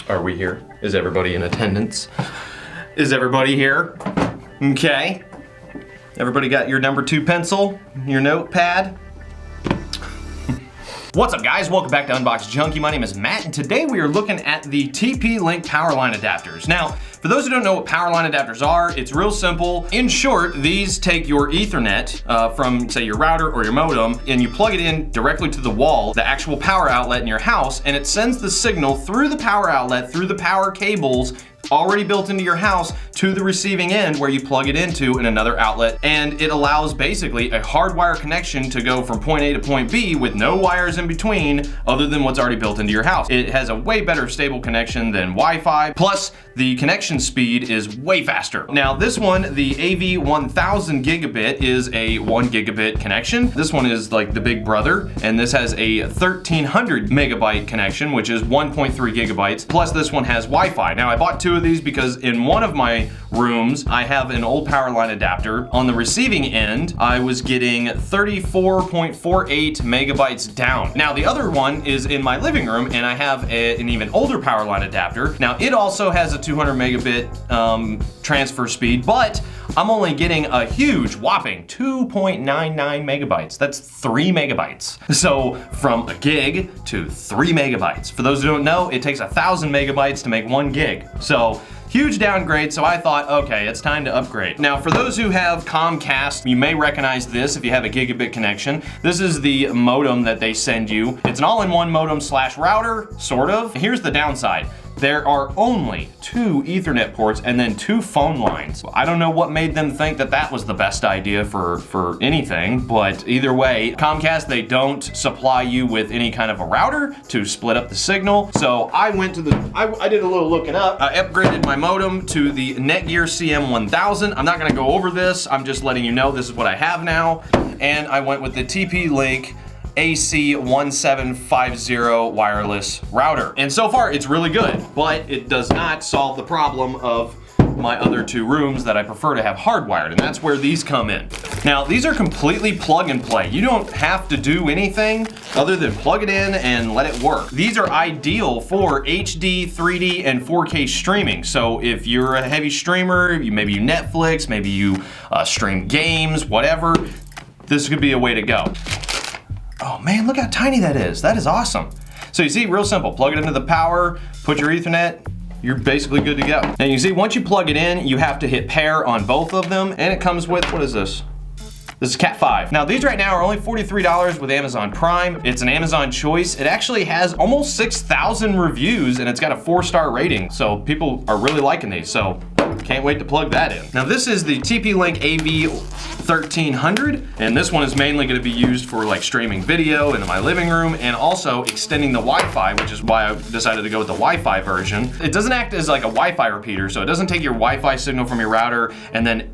Are we here? Is everybody in attendance? Is everybody here? Okay. Everybody got your number 2 pencil, your notepad? What's up guys, welcome back to Unbox Junkie. My name is Matt and today we are looking at the TP-Link Powerline adapters. Now, for those who don't know what Powerline adapters are, it's real simple. In short, these take your Ethernet from say your router or your modem and you plug it in directly to the wall, the actual power outlet in your house, and it sends the signal through the power outlet, through the power cables already built into your house to the receiving end where you plug it into in another outlet, and it allows basically a hardwire connection to go from point A to point B with no wires in between other than what's already built into your house. It has a way better stable connection than Wi-Fi, plus the connection speed is way faster. Now this one, the AV1000 Gigabit, is a 1 gigabit connection. This one is like the big brother, and this has a 1300 megabyte connection, which is 1.3 gigabytes, plus this one has Wi-Fi. Now I bought 2 of these because in one of my rooms I have an old Powerline adapter. On the receiving end I was getting 34.48 megabytes down. Now the other one is in my living room and I have an even older Powerline adapter. Now it also has a 200 megabit transfer speed, but I'm only getting a huge whopping 2.99 megabytes. That's 3 megabytes. So from a gig to 3 megabytes. For those who don't know, it takes 1,000 megabytes to make 1 gig. So huge downgrade, so I thought, okay, it's time to upgrade. Now, for those who have Comcast, you may recognize this if you have a gigabit connection. This is the modem that they send you. It's an all-in-one modem slash router, sort of. Here's the downside. There are only 2 Ethernet ports and then 2 phone lines. I don't know what made them think that that was the best idea for anything, but either way, Comcast, they don't supply you with any kind of a router to split up the signal. So I went to I did a little looking up. I upgraded my modem to the Netgear CM1000. I'm not gonna go over this. I'm just letting you know this is what I have now. And I went with the TP-Link AC1750 wireless router. And so far it's really good, but it does not solve the problem of my other 2 rooms that I prefer to have hardwired, and that's where these come in. Now these are completely plug and play. You don't have to do anything other than plug it in and let it work. These are ideal for HD, 3D, and 4K streaming. So if you're a heavy streamer, maybe you Netflix, maybe you stream games, whatever, this could be a way to go. Oh man, look how tiny that is. That is awesome. So you see, real simple. Plug it into the power, put your Ethernet, you're basically good to go. And you see, once you plug it in, you have to hit pair on both of them, and it comes with, what is this? This is Cat 5. Now these right now are only $43 with Amazon Prime. It's an Amazon choice. It actually has almost 6,000 reviews and it's got a 4-star rating. So people are really liking these. So can't wait to plug that in. Now this is the TP-Link AV1300, and this one is mainly gonna be used for like streaming video into my living room and also extending the Wi-Fi, which is why I decided to go with the Wi-Fi version. It doesn't act as like a Wi-Fi repeater, so it doesn't take your Wi-Fi signal from your router and then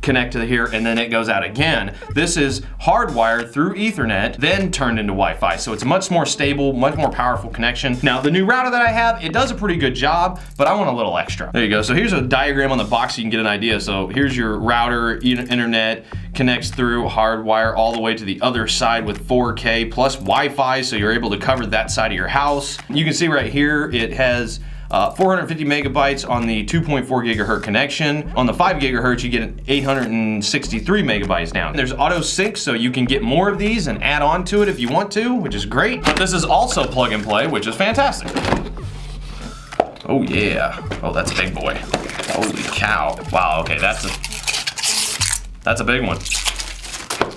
connect to here and then it goes out again. This is hardwired through Ethernet, then turned into Wi-Fi. So it's a much more stable, much more powerful connection. Now the new router that I have, it does a pretty good job, but I want a little extra. There you go. So here's a diagram on the box so you can get an idea. So here's your router, internet, connects through hardwire all the way to the other side with 4K plus Wi-Fi, so you're able to cover that side of your house. You can see right here, it has 450 megabytes on the 2.4 gigahertz connection. On the 5 gigahertz, you get an 863 megabytes now. There's auto sync, so you can get more of these and add on to it if you want to, which is great. But this is also plug and play, which is fantastic. Oh yeah. Oh, that's a big boy. Holy cow. Wow, okay, that's a big one.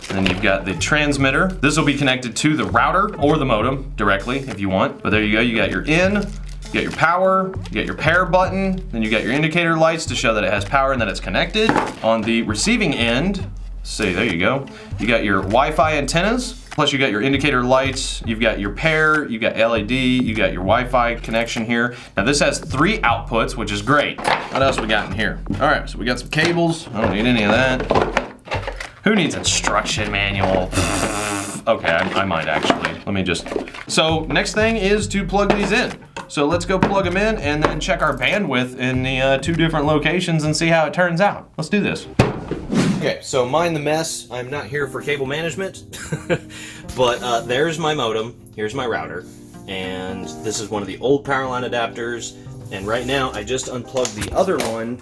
And then you've got the transmitter. This will be connected to the router or the modem directly if you want. But there you go, you got your in, you got your power, you got your pair button, then you got your indicator lights to show that it has power and that it's connected. On the receiving end, see, there you go. You got your Wi-Fi antennas, plus you got your indicator lights, you've got your pair, you got LED, you got your Wi-Fi connection here. Now this has 3 outputs, which is great. What else we got in here? All right, so we got some cables. I don't need any of that. Who needs instruction manual? Okay, I might actually. Let me just. So next thing is to plug these in. So let's go plug them in and then check our bandwidth in the 2 different locations and see how it turns out. Let's do this. Okay, so mind the mess. I'm not here for cable management, but there's my modem. Here's my router. And this is one of the old Powerline adapters. And right now, I just unplugged the other one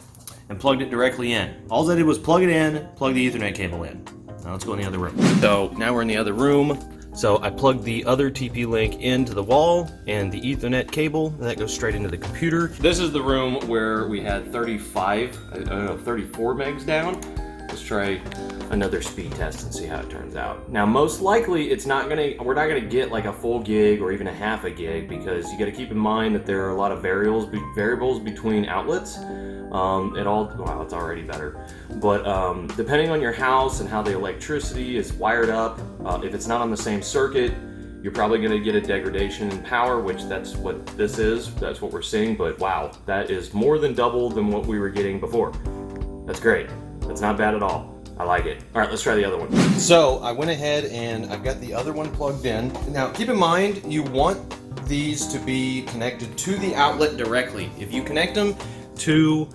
and plugged it directly in. All I did was plug it in, plug the Ethernet cable in. Now let's go in the other room. So now we're in the other room. So I plugged the other TP-Link into the wall and the Ethernet cable, and that goes straight into the computer. This is the room where we had 34 megs down. Let's try another speed test and see how it turns out. Now, most likely we're not gonna get like a full gig or even a half a gig, because you gotta keep in mind that there are a lot of variables between outlets. Wow, it's already better. But depending on your house and how the electricity is wired up, if it's not on the same circuit, you're probably gonna get a degradation in power, which that's what this is. That's what we're seeing, but wow, that is more than double than what we were getting before. That's great. That's not bad at all. I like it. All right, let's try the other one. So I went ahead and I've got the other one plugged in. Now, keep in mind, you want these to be connected to the outlet directly. If you connect them to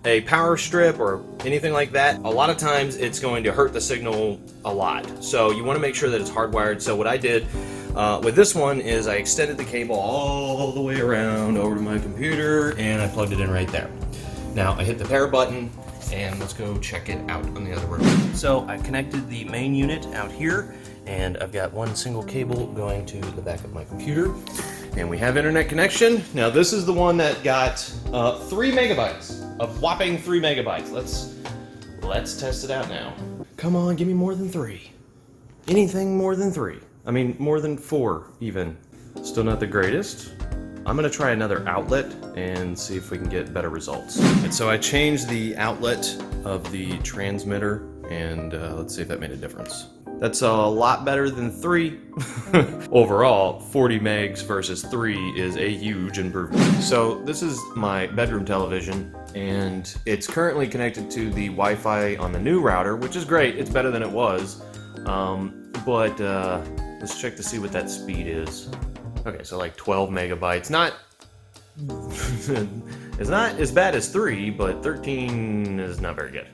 a power strip or anything like that, a lot of times it's going to hurt the signal a lot. So you want to make sure that it's hardwired. So what I did with this one is I extended the cable all the way around over to my computer and I plugged it in right there. Now I hit the power button and let's go check it out on the other room. So I connected the main unit out here and I've got one single cable going to the back of my computer. And we have internet connection. Now this is the one that got 3 megabytes, a whopping 3 megabytes. Let's test it out now. Come on, give me more than 3. Anything more than 3. I mean, more than 4 even. Still not the greatest. I'm gonna try another outlet and see if we can get better results. And so I changed the outlet of the transmitter and let's see if that made a difference. That's a lot better than 3. Overall, 40 megs versus 3 is a huge improvement. So this is my bedroom television and it's currently connected to the Wi-Fi on the new router, which is great. It's better than it was. Let's check to see what that speed is. Okay, so like 12 megabytes. It's not as bad as 3, but 13 is not very good.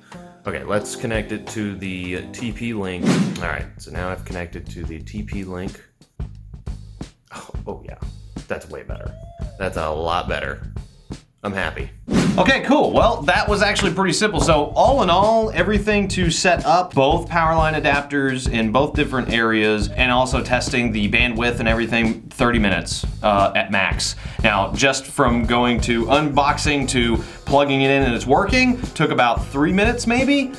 Okay, let's connect it to the TP-Link. All right, so now I've connected to the TP-Link. Oh yeah, that's way better. That's a lot better. I'm happy. Okay, cool. Well, that was actually pretty simple. So all in all, everything to set up both Powerline adapters in both different areas and also testing the bandwidth and everything, 30 minutes at max. Now, just from going to unboxing to plugging it in and it's working, took about 3 minutes maybe.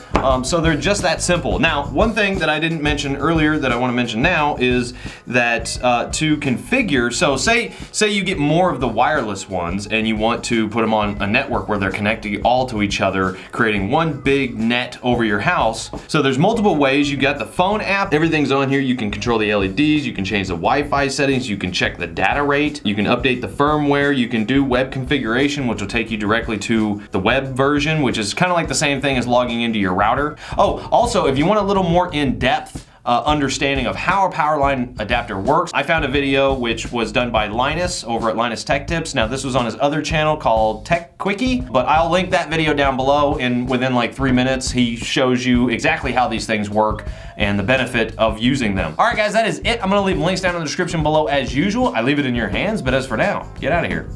So they're just that simple. Now, one thing that I didn't mention earlier that I want to mention now is that to configure, so say you get more of the wireless ones and you want to put them on a network where they're connecting all to each other, creating one big net over your house. So there's multiple ways. You got the phone app, everything's on here. You can control the LEDs, you can change the Wi-Fi settings, you can check the data rate, you can update the firmware, you can do web configuration, which will take you directly to the web version, which is kind of like the same thing as logging into your router. Oh, also, if you want a little more in-depth understanding of how a Powerline adapter works, I found a video which was done by Linus over at Linus Tech Tips. Now this was on his other channel called Techquickie, but I'll link that video down below, and within like 3 minutes he shows you exactly how these things work and the benefit of using them. All right guys, that is it. I'm gonna leave links down in the description below as usual. I leave it in your hands, but as for now, get out of here.